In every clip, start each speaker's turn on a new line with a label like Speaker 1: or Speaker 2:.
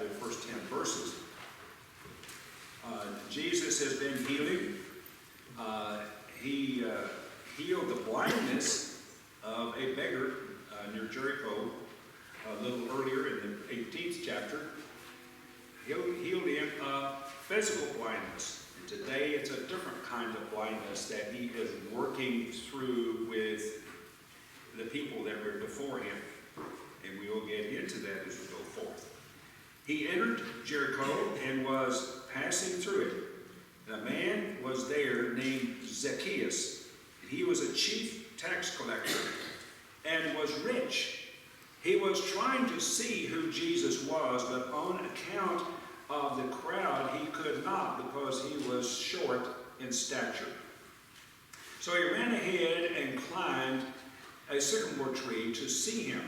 Speaker 1: chapter, the first 10 verses. Jesus has been healing. He healed the blindness of a beggar near Jericho a little earlier in the 18th chapter. Healed him of physical blindness. And today it's a different kind of blindness that he is working through with the people that were before him. And we will get into that as we go forth. He entered Jericho and was passing through it. A man was there named Zacchaeus. He was a chief tax collector and was rich. He was trying to see who Jesus was, but on account of the crowd, he could not because he was short in stature. So he ran ahead and climbed a sycamore tree to see him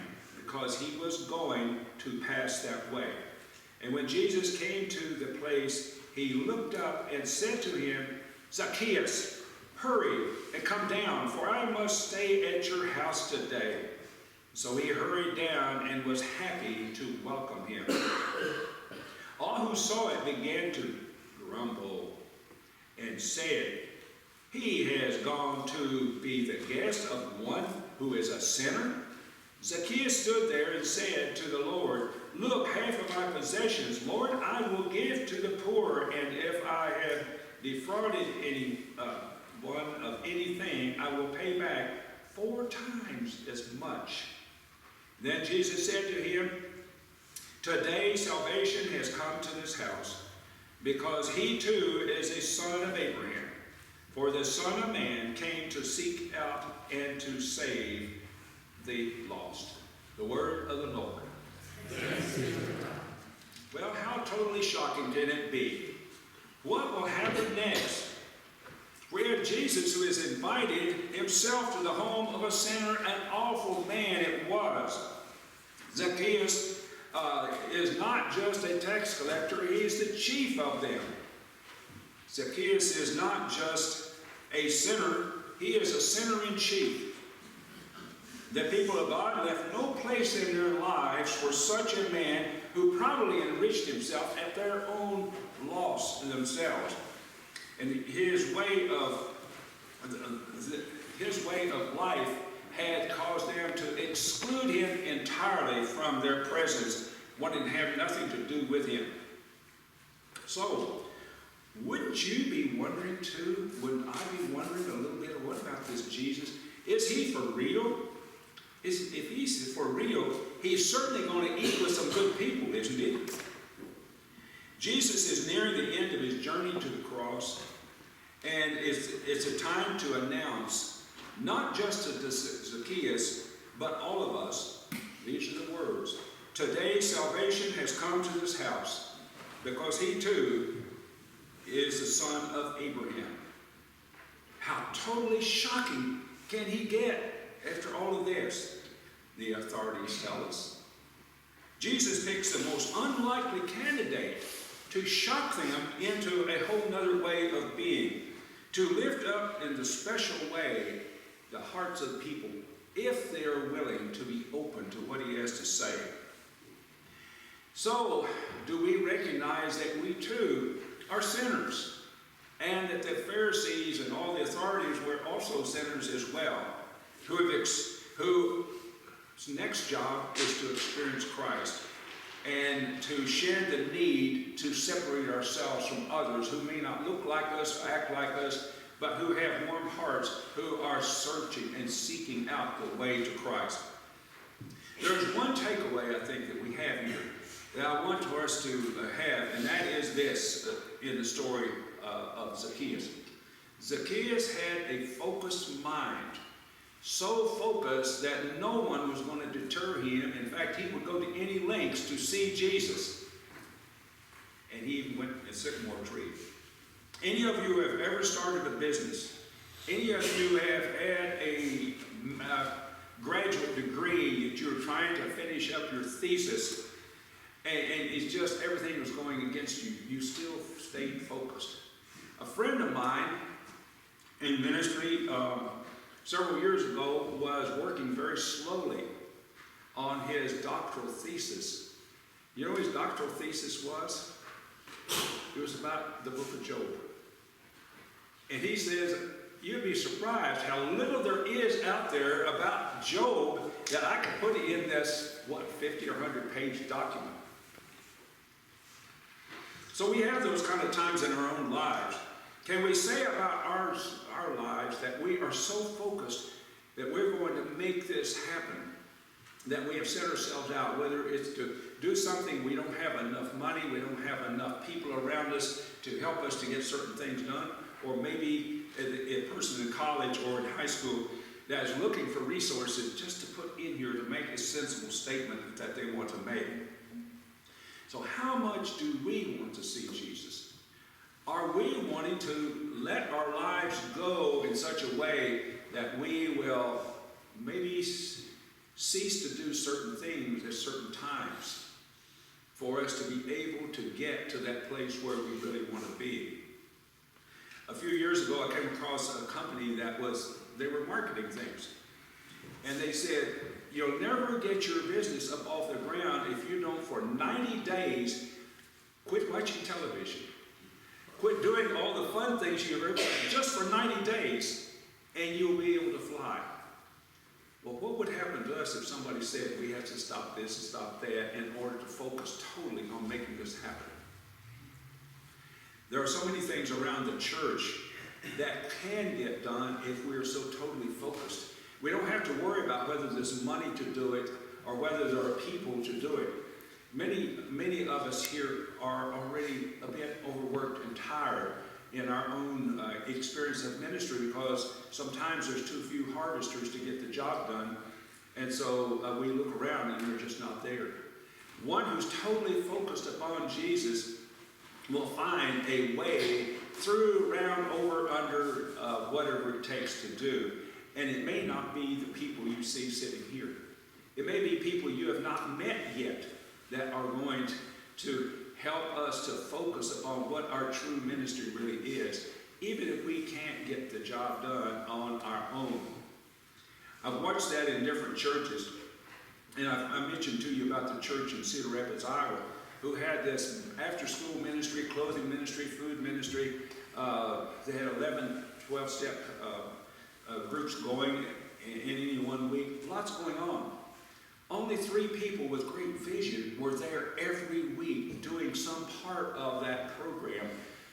Speaker 1: because he was going to pass that way. And when Jesus came to the place, he looked up and said to him, "Zacchaeus, hurry and come down, for I must stay at your house today." So he hurried down and was happy to welcome him. All who saw it began to grumble and said, "He has gone to be the guest of one who is a sinner." Zacchaeus stood there and said to the Lord, "Look, half of my possessions, Lord, I will give to the poor, and if I have defrauded anyone of anything, I will pay back 4 times as much." Then Jesus said to him, "Today salvation has come to this house, because he too is a son of Abraham. For the Son of Man came to seek out and to save the lost." The word of the Lord. Well, how totally shocking can it be? What will happen next? We have Jesus who has invited himself to the home of a sinner, an awful man it was. Zacchaeus is not just a tax collector, he is the chief of them. Zacchaeus is not just a sinner, he is a sinner in chief. The people of God left no place in their lives for such a man who probably enriched himself at their own loss themselves. And his way of life had caused them to exclude him entirely from their presence, wanting to have nothing to do with him. So, wouldn't you be wondering too? Wouldn't I be wondering a little bit, what about this Jesus? Is he for real? If he's for real, he's certainly going to eat with some good people, isn't he? Jesus is nearing the end of his journey to the cross, and it's a time to announce, not just to Zacchaeus, but all of us, these are the words: "Today salvation has come to this house, because he too is the son of Abraham." How totally shocking can he get after all of this? The authorities tell us. Jesus picks the most unlikely candidate to shock them into a whole nother way of being, to lift up in the special way the hearts of people, if they are willing to be open to what he has to say. So, do we recognize that we too are sinners, and that the Pharisees and all the authorities were also sinners as well, whose next job is to experience Christ and to share the need to separate ourselves from others who may not look like us, act like us, but who have warm hearts, who are searching and seeking out the way to Christ. There's one takeaway, I think, that we have here that I want for us to have, and that is this in the story of Zacchaeus. Zacchaeus had a focused mind, so focused that no one was going to deter him. In fact, he would go to any lengths to see Jesus. And he even went to a sycamore tree. Any of you have ever started a business? Any of you have had a graduate degree that you're trying to finish up your thesis, and it's just everything was going against you? You still stayed focused. A friend of mine in ministry several years ago was working very slowly on his doctoral thesis. You know what his doctoral thesis was? It was about the book of Job. And he says, you'd be surprised how little there is out there about Job that I could put in this, 50 or 100 page document. So we have those kind of times in our own lives. Can we say about our lives that we are so focused that we're going to make this happen, that we have set ourselves out, whether it's to do something, we don't have enough money, we don't have enough people around us to help us to get certain things done, or maybe a person in college or in high school that is looking for resources just to put in here to make a sensible statement that they want to make. So how much do we want to see Jesus? Are we wanting to let our lives go in such a way that we will maybe cease to do certain things at certain times for us to be able to get to that place where we really want to be? A few years ago, I came across a company they were marketing things. And they said, you'll never get your business up off the ground if you don't, for 90 days, quit watching television. Quit doing all the fun things you've ever done, just for 90 days, and you'll be able to fly. Well, what would happen to us if somebody said we have to stop this and stop that in order to focus totally on making this happen? There are so many things around the church that can get done if we're so totally focused. We don't have to worry about whether there's money to do it or whether there are people to do it. Many of us here are already a bit overworked and tired in our own experience of ministry, because sometimes there's too few harvesters to get the job done, and so we look around and they're just not there. One who's totally focused upon Jesus will find a way through, round, over, under, whatever it takes to do. And it may not be the people you see sitting here. It may be people you have not met yet that are going to help us to focus upon what our true ministry really is, even if we can't get the job done on our own. I've watched that in different churches, and I mentioned to you about the church in Cedar Rapids, Iowa, who had this after-school ministry, clothing ministry, food ministry. They had 11, 12-step groups going in any one week. Lots going on. Only 3 people with great vision were there every week doing some part of that program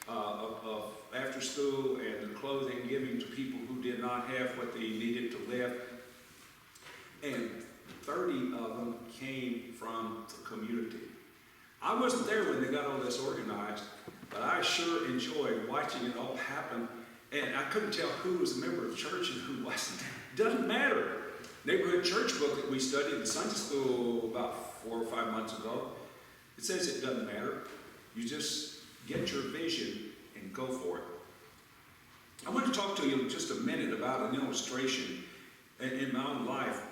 Speaker 1: of after school and the clothing, giving to people who did not have what they needed to live. And 30 of them came from the community. I wasn't there when they got all this organized, but I sure enjoyed watching it all happen. And I couldn't tell who was a member of the church and who wasn't. Doesn't matter. Neighborhood church book that we studied in Sunday school about 4 or 5 months ago, it says it doesn't matter. You just get your vision and go for it. I want to talk to you in just a minute about an illustration in my own life.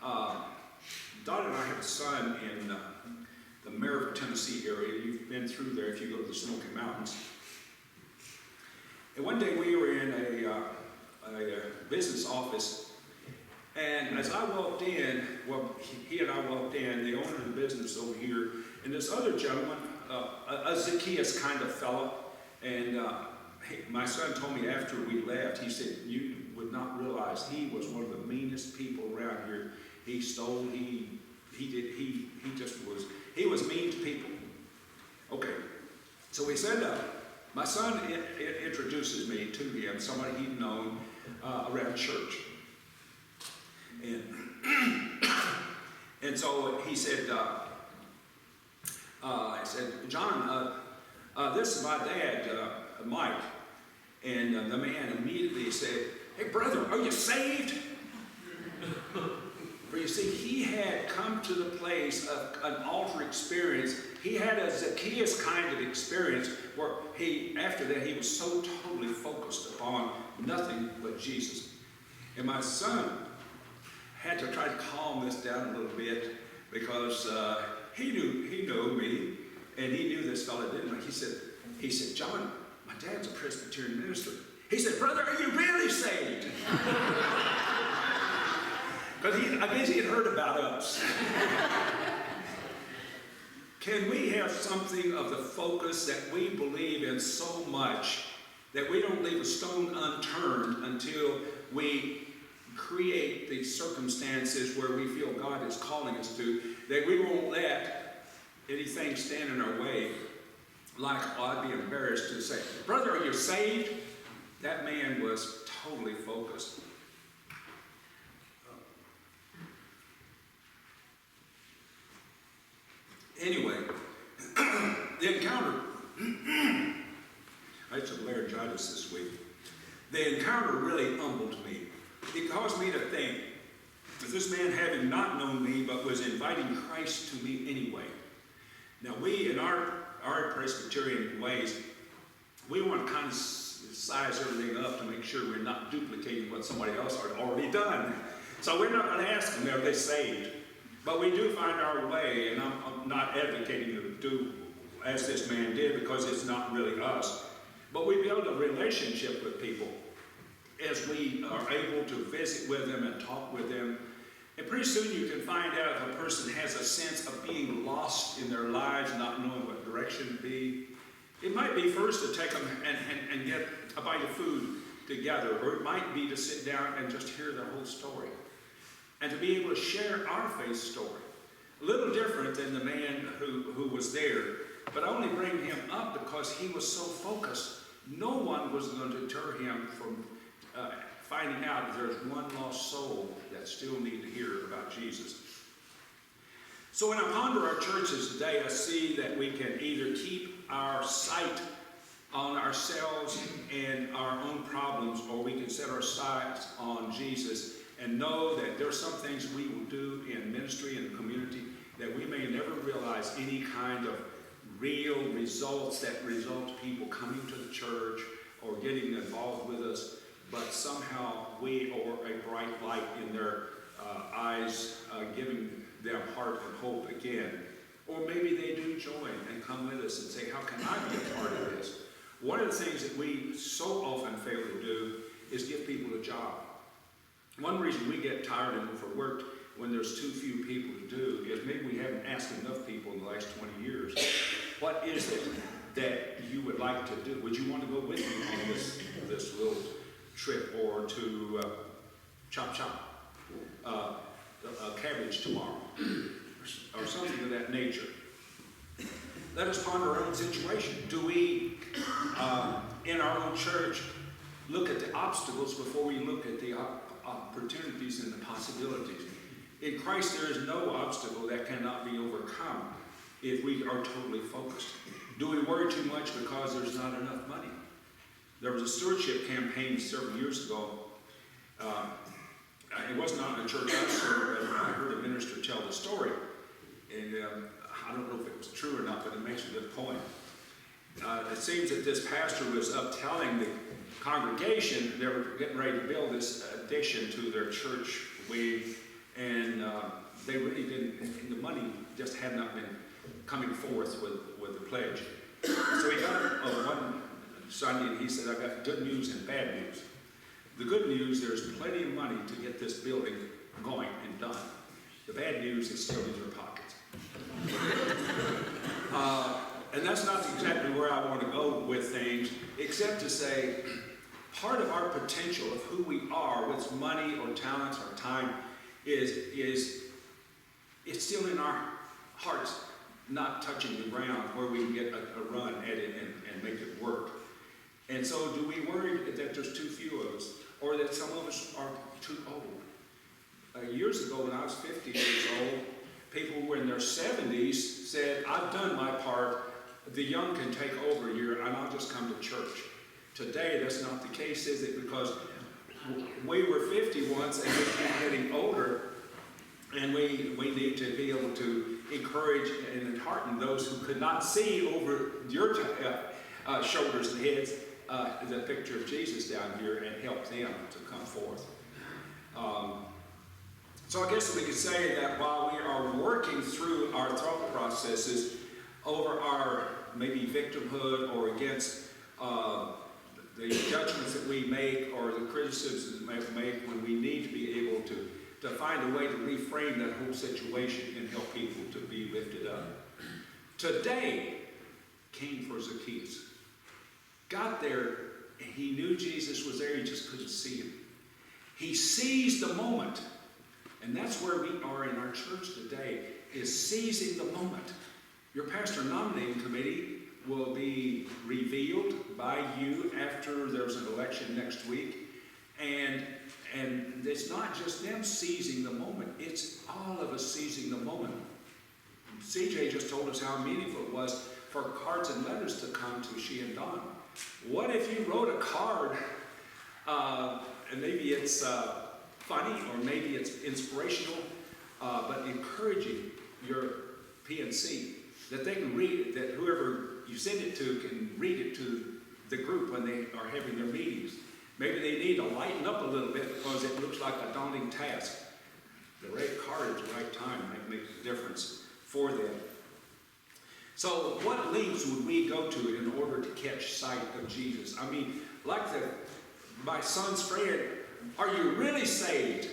Speaker 1: Dot and I have a son in the Maryville, Tennessee area. You've been through there if you go to the Smoky Mountains. And one day we were in a business office, and as I walked in, well, he and I walked in, the owner of the business over here, and this other gentleman, a Zacchaeus kind of fellow, and my son told me after we left, he said, you would not realize he was one of the meanest people around here. He stole, he was mean to people. Okay, so he said, my son introduces me to him, somebody he'd known around church. And so he said, John, this is my dad, Mike. And the man immediately said, hey brother, are you saved? For you see, he had come to the place of an altar experience. He had a Zacchaeus kind of experience where after that, he was so totally focused upon nothing but Jesus. And my son had to try to calm this down a little bit because he knew me, and he knew this fellow didn't. He said, John, my dad's a Presbyterian minister. He said, brother, are you really saved? Because I guess he had heard about us. Can we have something of the focus that we believe in so much that we don't leave a stone unturned until we create the circumstances where we feel God is calling us to, that we won't let anything stand in our way? Like, I'd be embarrassed to say, brother, are you saved? That man was totally focused. Anyway, the encounter, I had some laryngitis this week. The encounter really humbled me. It caused me to think, that this man having not known me, but was inviting Christ to me anyway. Now we, in our Presbyterian ways, we want to kind of size everything up to make sure we're not duplicating what somebody else had already done. So we're not going to ask them, are they saved? But we do find our way, and I'm not advocating to do as this man did, because it's not really us. But we build a relationship with people as we are able to visit with them and talk with them. And pretty soon you can find out if a person has a sense of being lost in their lives, not knowing what direction to be. It might be first to take them and get a bite of food together, or it might be to sit down and just hear their whole story, and to be able to share our faith story. A little different than the man who was there, but I only bring him up because he was so focused. No one was going to deter him from finding out that there's one lost soul that still need to hear about Jesus. So when I ponder our churches today, I see that we can either keep our sight on ourselves and our own problems, or we can set our sights on Jesus and know that there are some things we will do in ministry and community that we may never realize any kind of real results that result people coming to the church or getting involved with us, but somehow we are a bright light in their eyes, giving them heart and hope again. Or maybe they do join and come with us and say, how can I be a part of this? One of the things that we so often fail to do is give people a job. One reason we get tired and overworked when there's too few people to do is maybe we haven't asked enough people in the last 20 years, what is it that you would like to do? Would you want to go with me on this little trip, or to chop a cabbage tomorrow, or something of that nature? Let us ponder our own situation. Do we, in our own church, look at the obstacles before we look at the opportunities and the possibilities? In Christ, there is no obstacle that cannot be overcome if we are totally focused. Do we worry too much because there's not enough money? There was a stewardship campaign several years ago. It was not in a church I served, but I heard a minister tell the story. And I don't know if it was true or not, but it makes a good point. It seems that this pastor was up telling the congregation they were getting ready to build this addition to their church wing, and they really didn't, the money just had not been coming forth with the pledge. So he got up one Sunday and he said, I've got good news and bad news. The good news, there's plenty of money to get this building going and done. The bad news is still in your pockets. And that's not exactly where I want to go with things, except to say part of our potential of who we are, with money or talents or time, is it's still in our hearts, not touching the ground where we can get a run at it and make it work. And so do we worry that there's too few of us, or that some of us are too old? Years ago, when I was 50 years old, people who were in their 70s said, I've done my part, the young can take over here, and I'll just come to church. Today, that's not the case, is it? Because we were 50 once, and we keep getting older, and we need to be able to encourage and hearten those who could not see over your shoulders and heads the picture of Jesus down here, and help them to come forth. So I guess we could say that while we are working through our thought processes over our maybe victimhood, or against the judgments that we make, or the criticisms that we make, when we need to be able to find a way to reframe that whole situation and help people to be lifted up. today came for Zacchaeus. Got there, and he knew Jesus was there, he just couldn't see him. He seized the moment. And that's where we are in our church today, is seizing the moment. Your pastor nominating committee will be revealed by you after there's an election next week. And it's not just them seizing the moment, it's all of us seizing the moment. CJ just told us how meaningful it was for cards and letters to come to she and Don. What if you wrote a card, and maybe it's funny or maybe it's inspirational, but encouraging your PNC, that they can read it, that whoever you send it to can read it to the group when they are having their meetings. Maybe they need to lighten up a little bit because it looks like a daunting task. The right card at the right time might make a difference for them. So what lengths would we go to in order to catch sight of Jesus? I mean, like my son's friend, are you really saved?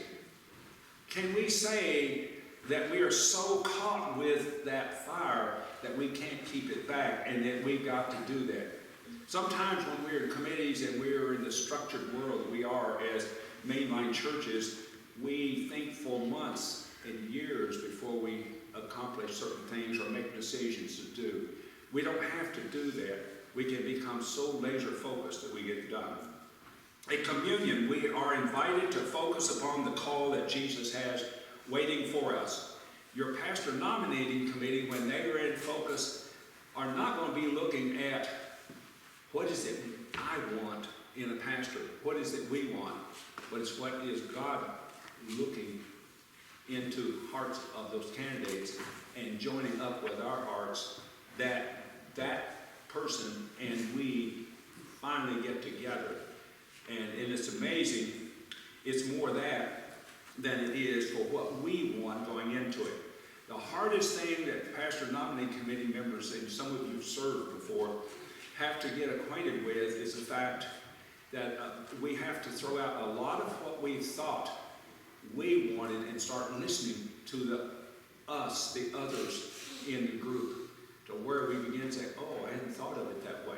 Speaker 1: Can we say that we are so caught with that fire that we can't keep it back and that we've got to do that? Sometimes when we're in committees and we're in the structured world that we are as mainline churches, we think for months and years before we accomplish certain things or make decisions to do. We don't have to do that. We can become so laser focused that we get done. At communion, we are invited to focus upon the call that Jesus has waiting for us. Your pastor nominating committee, when they are in focus, are not going to be looking at what is it I want in a pastor? What is it we want? But it's what is God looking into hearts of those candidates and joining up with our hearts that person and we finally get together. And it's amazing. It's more that than it is for what we want going into it. The hardest thing that pastor nominating committee members, and some of you have served before, have to get acquainted with is the fact that we have to throw out a lot of what we thought we wanted and start listening to the others in the group, to where we begin to say, oh, I hadn't thought of it that way.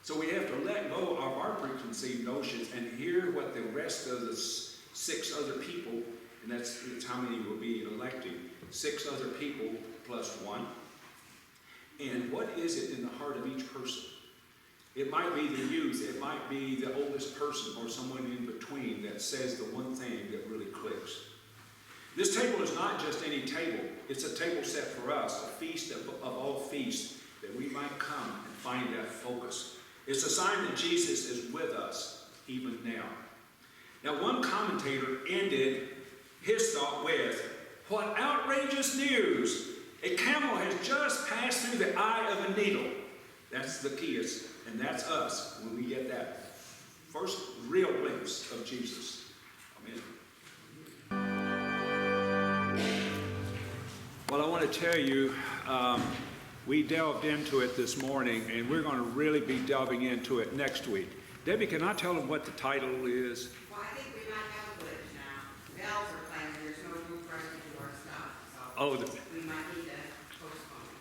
Speaker 1: So we have to let go of our preconceived notions and hear what the rest of the 6 other people, and that's how many will be electing, 6 other people plus 1. And what is it in the heart of each person? It might be the youth, it might be the oldest person or someone in between that says the one thing that really clicks. This table is not just any table, it's a table set for us, a feast of all feasts, that we might come and find that focus. It's a sign that Jesus is with us even now. Now, one commentator ended his thought with, what outrageous news! A camel has just passed through the eye of a needle. That's Zacchaeus, and that's us when we get that first real glimpse of Jesus. Amen. Well, I want to tell you, we delved into it this morning, and we're going to really be delving into it next week. Debbie, can I tell them what the title is?
Speaker 2: Well, I think we might have a glitch now. Bells are playing, there's no room for us to do our stuff, so we might need to postpone.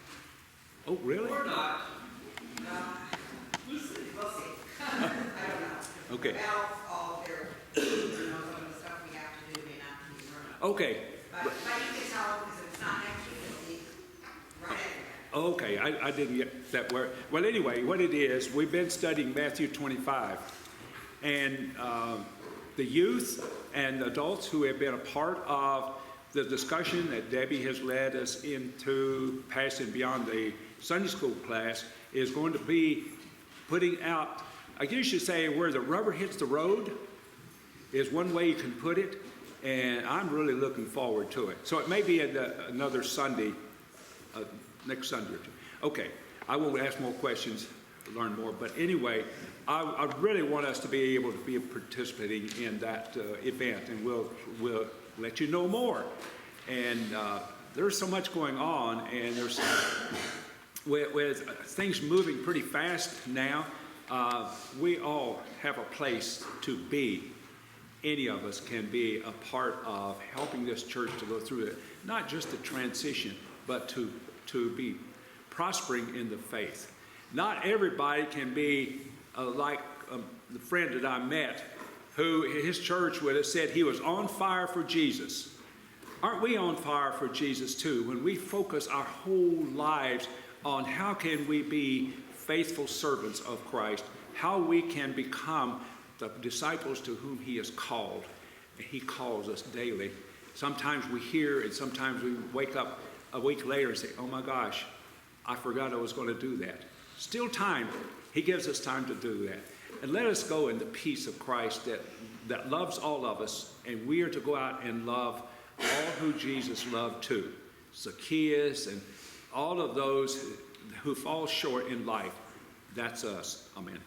Speaker 1: Oh, really?
Speaker 2: Or not. We'll see. I don't know.
Speaker 1: Okay.
Speaker 2: Bells, all there, some of the stuff we have to do may not be run.
Speaker 1: Okay.
Speaker 2: But you can tell them, because it's not next week, it'll be right after that.
Speaker 1: Okay, I didn't get that word. Well, anyway, what it is, we've been studying Matthew 25. And the youth and adults who have been a part of the discussion that Debbie has led us into, past and beyond the Sunday school class, is going to be putting out, I guess you say, where the rubber hits the road is one way you can put it. And I'm really looking forward to it. So it may be another Sunday, next Sunday or two. Okay, I won't ask more questions, learn more. But anyway, I really want us to be able to be participating in that event, and we'll let you know more. And there's so much going on, and there's with things moving pretty fast now. We all have a place to be. Any of us can be a part of helping this church to go through it, not just the transition, but to be
Speaker 3: prospering in the faith. Not everybody can be like the friend that I met, who his church would have said he was on fire for Jesus. Aren't we on fire for Jesus too? When we focus our whole lives on how can we be faithful servants of Christ, how we can become the disciples to whom he has called. He calls us daily. Sometimes we hear and sometimes we wake up a week later and say, oh my gosh, I forgot I was going to do that. Still time. He gives us time to do that. And let us go in the peace of Christ that loves all of us, and we are to go out and love all who Jesus loved too. Zacchaeus and all of those who fall short in life. That's us. Amen.